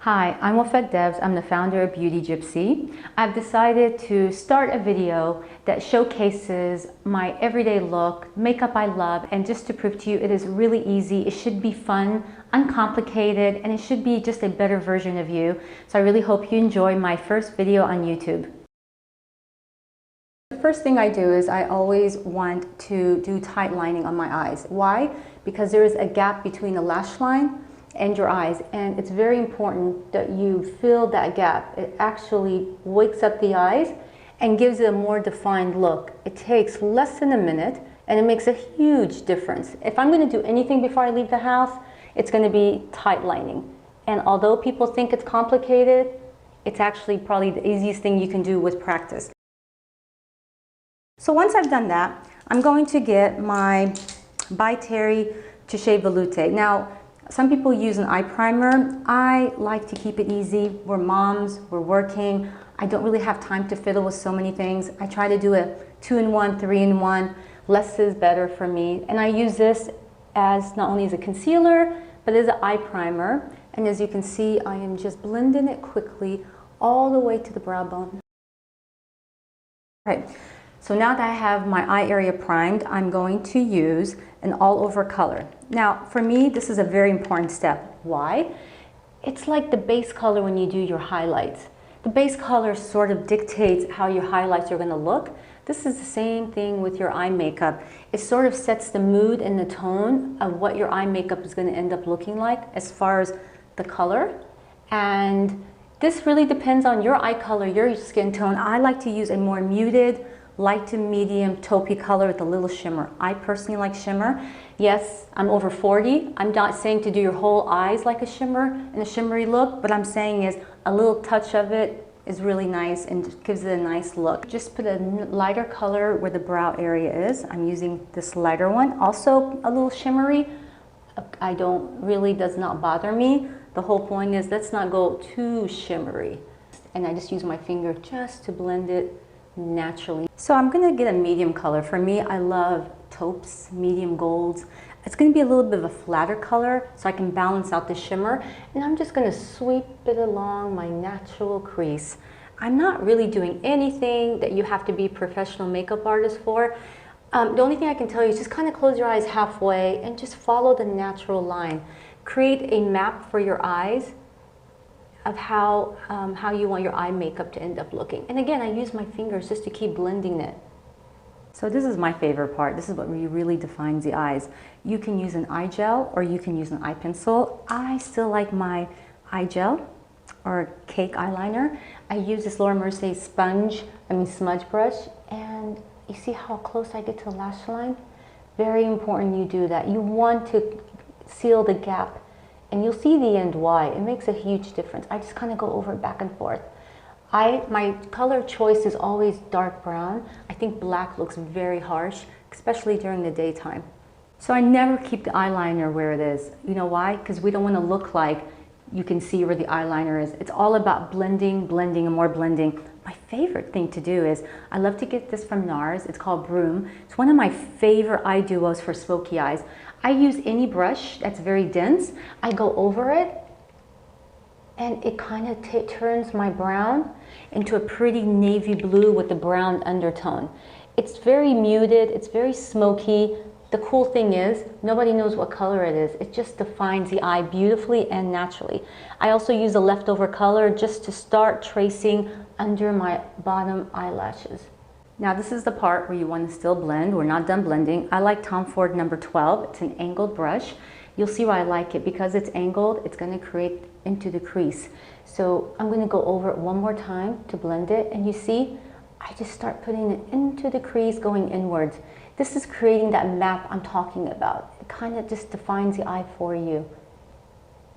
Hi, I'm Wafat Devs. I'm the founder of Beautygypsy. I've decided to start a video that showcases my everyday look, makeup I love, and just to prove to you it is really easy. It should be fun, uncomplicated, and it should be just a better version of you. So I really hope you enjoy my first video on YouTube. The first thing I do is I always want to do tight lining on my eyes. Why? Because there is a gap between the lash line and your eyes, and it's very important that you fill that gap. It actually wakes up the eyes and gives it a more defined look. It takes less than a minute and it makes a huge difference. If I'm going to do anything before I leave the house, it's going to be tight lining. And although people think it's complicated, it's actually probably the easiest thing you can do with practice. So once I've done that, I'm going to get my By Terry Touche Veloute. Now, some people use an eye primer. I like to keep it easy. We're moms, we're working. I don't really have time to fiddle with so many things. I try to do a 2-in-1, 3-in-1. Less is better for me. And I use this as not only as a concealer, but as an eye primer. And as you can see, I am just blending it quickly all the way to the brow bone. All right. So now that I have my eye area primed, I'm going to use an all-over color. Now, for me, this is a very important step. Why? It's like the base color when you do your highlights. The base color sort of dictates how your highlights are going to look. This is the same thing with your eye makeup. It sort of sets the mood and the tone of what your eye makeup is going to end up looking like as far as the color. And this really depends on your eye color, your skin tone. I like to use a more muted, light to medium taupey color with a little shimmer. I personally like shimmer. Yes, I'm over 40. I'm not saying to do your whole eyes like a shimmer and a shimmery look, but I'm saying is a little touch of it is really nice and gives it a nice look. Just put a lighter color where the brow area is. I'm using this lighter one. Also a little shimmery. Does not bother me. The whole point is let's not go too shimmery. And I just use my finger just to blend it naturally. So I'm going to get a medium color. For me, I love taupes, medium golds. It's going to be a little bit of a flatter color so I can balance out the shimmer. And I'm just going to sweep it along my natural crease. I'm not really doing anything that you have to be a professional makeup artist for. The only thing I can tell you is just kind of close your eyes halfway and just follow the natural line. Create a map for your eyes of how you want your eye makeup to end up looking. And again, I use my fingers just to keep blending it. So this is my favorite part. This is what really defines the eyes. You can use an eye gel or you can use an eye pencil. I still like my eye gel or cake eyeliner. I use this Laura Mercier smudge brush, and you see how close I get to the lash line? Very important you do that. You want to seal the gap. And you'll see the end why. It makes a huge difference. I just kind of go over it back and forth. My color choice is always dark brown. I think black looks very harsh, especially during the daytime. So I never keep the eyeliner where it is. You know why? Because we don't want to look like you can see where the eyeliner is. It's all about blending, blending, and more blending. My favorite thing to do is, I love to get this from NARS. It's called Broom. It's one of my favorite eye duos for smoky eyes. I use any brush that's very dense. I go over it and it kind of turns my brown into a pretty navy blue with a brown undertone. It's very muted, it's very smoky. The cool thing is, nobody knows what color it is. It just defines the eye beautifully and naturally. I also use a leftover color just to start tracing under my bottom eyelashes. Now this is the part where you want to still blend. We're not done blending. I like Tom Ford number 12. It's an angled brush. You'll see why I like it. Because it's angled, it's going to create into the crease. So I'm going to go over it one more time to blend it. And you see, I just start putting it into the crease, going inwards. This is creating that map I'm talking about. It kind of just defines the eye for you.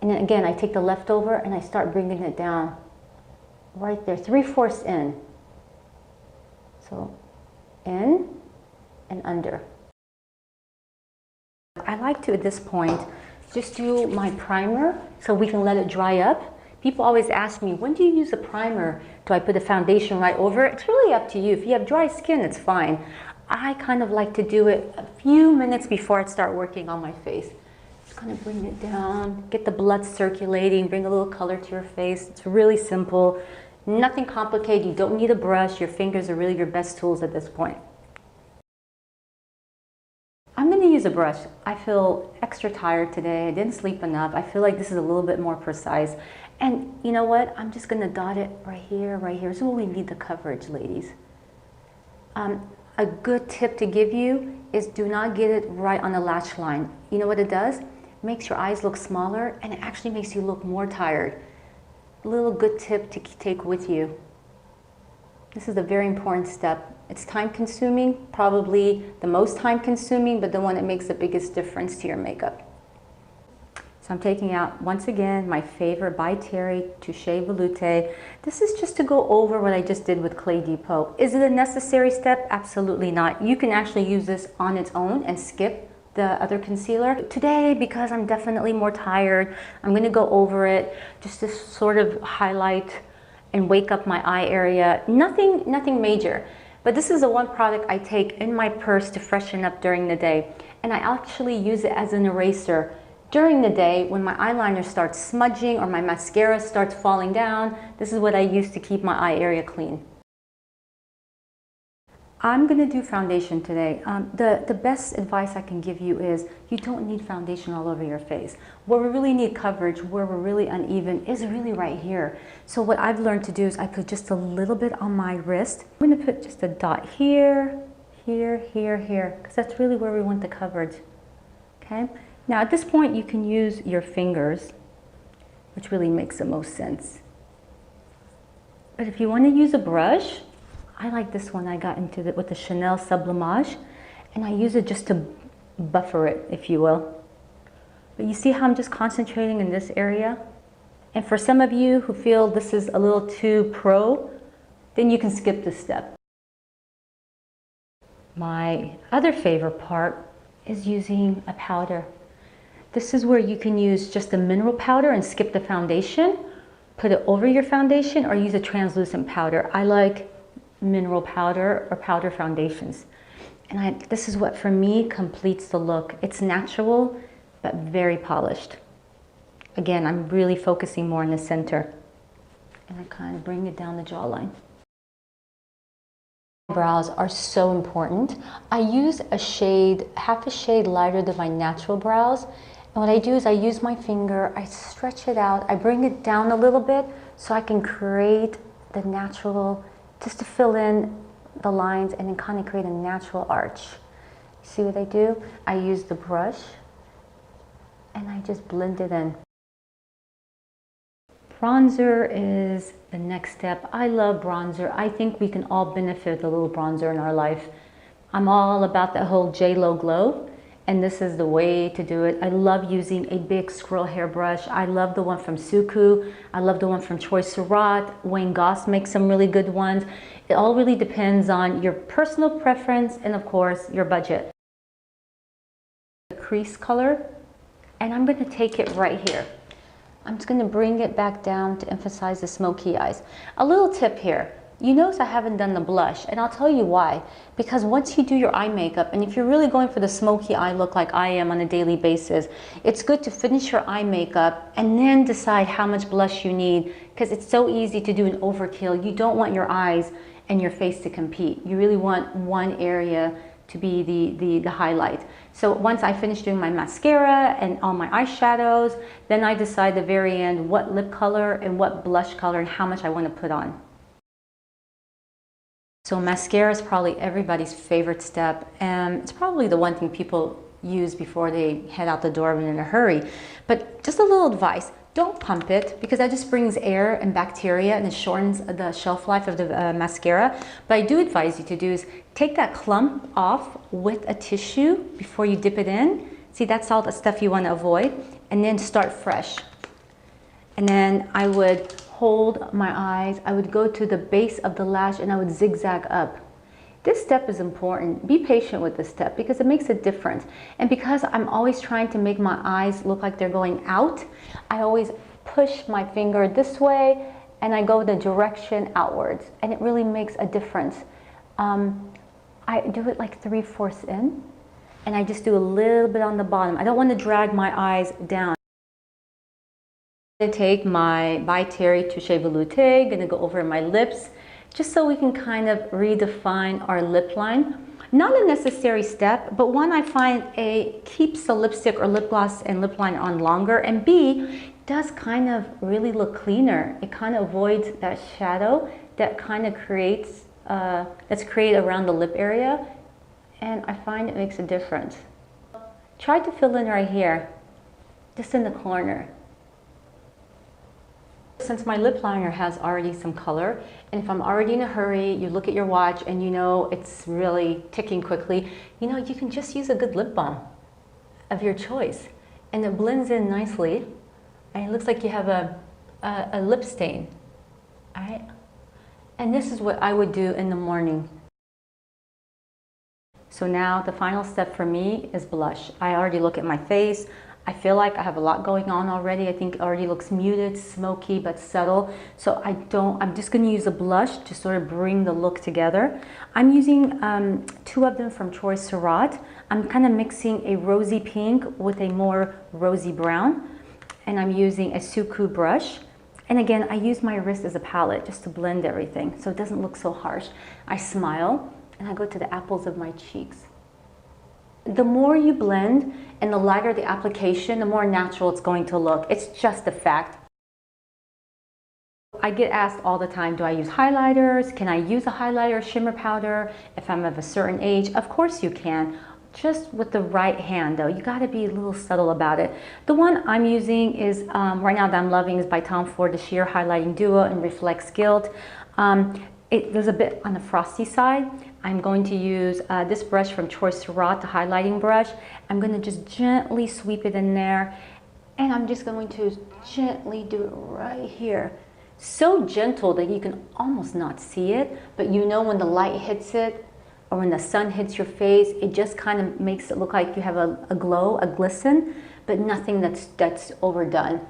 And then again, I take the leftover and I start bringing it down right there, 3/4 in. So in and under. I like to, at this point, just do my primer so we can let it dry up. People always ask me, when do you use a primer? Do I put a foundation right over it? It's really up to you. If you have dry skin, it's fine. I kind of like to do it a few minutes before I start working on my face. Just kind of bring it down, get the blood circulating, bring a little color to your face. It's really simple, nothing complicated. You don't need a brush. Your fingers are really your best tools at this point. I'm going to use a brush. I feel extra tired today. I didn't sleep enough. I feel like this is a little bit more precise. And you know what? I'm just going to dot it right here, right here. This is where we need the coverage, ladies. A good tip to give you is do not get it right on the lash line. You know what it does? It makes your eyes look smaller, and it actually makes you look more tired. A little good tip to take with you. This is a very important step. It's time consuming, probably the most time consuming, but the one that makes the biggest difference to your makeup. So I'm taking out, once again, my favorite by Terry Touche Veloute. This is just to go over what I just did with Clay Depot. Is it a necessary step? Absolutely not. You can actually use this on its own and skip the other concealer. Today, because I'm definitely more tired, I'm gonna go over it just to sort of highlight and wake up my eye area. Nothing major. But this is the one product I take in my purse to freshen up during the day. And I actually use it as an eraser. During the day, when my eyeliner starts smudging or my mascara starts falling down, this is what I use to keep my eye area clean. I'm gonna do foundation today. The best advice I can give you is you don't need foundation all over your face. Where we really need coverage, where we're really uneven, is really right here. So what I've learned to do is I put just a little bit on my wrist. I'm gonna put just a dot here, here, here, here, because that's really where we want the coverage, okay? Now at this point you can use your fingers, which really makes the most sense. But if you want to use a brush, I like this one I got into with the Chanel Sublimage, and I use it just to buffer it, if you will. But you see how I'm just concentrating in this area? And for some of you who feel this is a little too pro, then you can skip this step. My other favorite part is using a powder. This is where you can use just a mineral powder and skip the foundation, put it over your foundation, or use a translucent powder. I like mineral powder or powder foundations. And this is what for me completes the look. It's natural, but very polished. Again, I'm really focusing more in the center. And I kind of bring it down the jawline. Brows are so important. I use a shade, half a shade lighter than my natural brows. And what I do is I use my finger, I stretch it out, I bring it down a little bit so I can create the natural, just to fill in the lines and then kind of create a natural arch. See what I do? I use the brush and I just blend it in. Bronzer is the next step. I love bronzer. I think we can all benefit with a little bronzer in our life. I'm all about that whole J-Lo glow, and this is the way to do it. I love using a big squirrel hair brush. I love the one from Suku. I love the one from Troy Surratt. Wayne Goss makes some really good ones. It all really depends on your personal preference and of course your budget. The crease color, and I'm going to take it right here. I'm just going to bring it back down to emphasize the smoky eyes. A little tip here. You notice I haven't done the blush, and I'll tell you why. Because once you do your eye makeup, and if you're really going for the smoky eye look like I am on a daily basis, it's good to finish your eye makeup and then decide how much blush you need, because it's so easy to do an overkill. You don't want your eyes and your face to compete. You really want one area to be the highlight. So once I finish doing my mascara and all my eyeshadows, then I decide the very end what lip color and what blush color and how much I want to put on. So mascara is probably everybody's favorite step, and it's probably the one thing people use before they head out the door when in a hurry. But just a little advice, don't pump it, because that just brings air and bacteria and it shortens the shelf life of the mascara. But I do advise you to do is take that clump off with a tissue before you dip it in. See, that's all the stuff you want to avoid, and then start fresh. And then I would hold my eyes, I would go to the base of the lash and I would zigzag up. This step is important. Be patient with this step because it makes a difference. And because I'm always trying to make my eyes look like they're going out, I always push my finger this way and I go the direction outwards, and it really makes a difference. I do it like 3/4 in, and I just do a little bit on the bottom. I don't want to drag my eyes down. I'm going to take my By Terry Touche Veloute, going to go over my lips, just so we can kind of redefine our lip line. Not a necessary step, but one I find A, keeps the lipstick or lip gloss and lip line on longer, and B, does kind of really look cleaner. It kind of avoids that shadow that kind of creates, that's created around the lip area, and I find it makes a difference. Try to fill in right here, just in the corner. Since my lip liner has already some color, and if I'm already in a hurry, you look at your watch and you know it's really ticking quickly, you know, you can just use a good lip balm of your choice, and it blends in nicely, and it looks like you have a lip stain, all right? And this is what I would do in the morning. So now the final step for me is blush. I already look at my face. I feel like I have a lot going on already. I think it already looks muted, smoky, but subtle. So I'm just gonna use a blush to sort of bring the look together. I'm using 2 of them from Troy Surratt. I'm kind of mixing a rosy pink with a more rosy brown. And I'm using a Suku brush. And again, I use my wrist as a palette just to blend everything so it doesn't look so harsh. I smile and I go to the apples of my cheeks. The more you blend and the lighter the application, the more natural it's going to look. It's just a fact. I get asked all the time, do I use highlighters? Can I use a highlighter, shimmer powder if I'm of a certain age? Of course you can, just with the right hand though. You gotta be a little subtle about it. The one I'm using is, right now that I'm loving, is by Tom Ford, the Sheer Highlighting Duo in Reflects Gilt. There's a bit on the frosty side. I'm going to use this brush from Troy Surratt, the highlighting brush. I'm going to just gently sweep it in there, and I'm just going to gently do it right here. So gentle that you can almost not see it, but you know when the light hits it or when the sun hits your face, it just kind of makes it look like you have a glow, a glisten, but nothing that's overdone.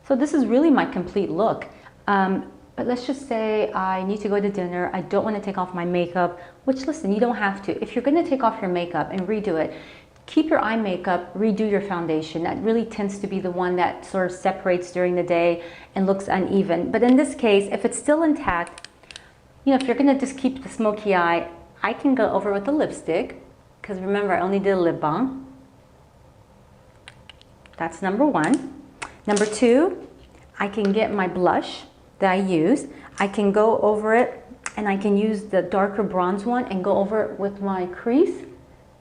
So this is really my complete look. But let's just say I need to go to dinner. I don't want to take off my makeup, which, listen, you don't have to. If you're going to take off your makeup and redo it, keep your eye makeup, redo your foundation. That really tends to be the one that sort of separates during the day and looks uneven. But in this case, if it's still intact, you know, if you're going to just keep the smoky eye, I can go over with the lipstick, because remember, I only did a lip balm. That's number 1. Number 2, I can get my blush that I use. I can go over it, and I can use the darker bronze one and go over it with my crease,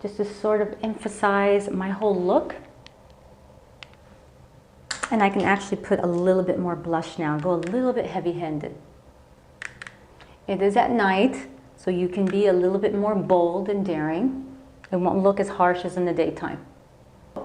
just to sort of emphasize my whole look. And I can actually put a little bit more blush now, go a little bit heavy-handed. It is at night, so you can be a little bit more bold and daring. It won't look as harsh as in the daytime.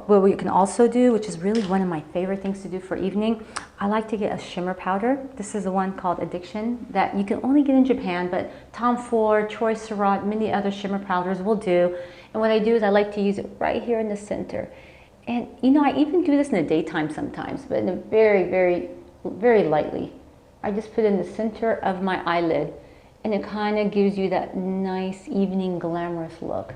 What we can also do, which is really one of my favorite things to do for evening, I like to get a shimmer powder. This is the one called Addiction that you can only get in Japan, but Tom Ford, Troy Surratt, many other shimmer powders will do. And what I do is I like to use it right here in the center. And you know, I even do this in the daytime sometimes, but in a very, very, very lightly. I just put it in the center of my eyelid, and it kind of gives you that nice evening glamorous look.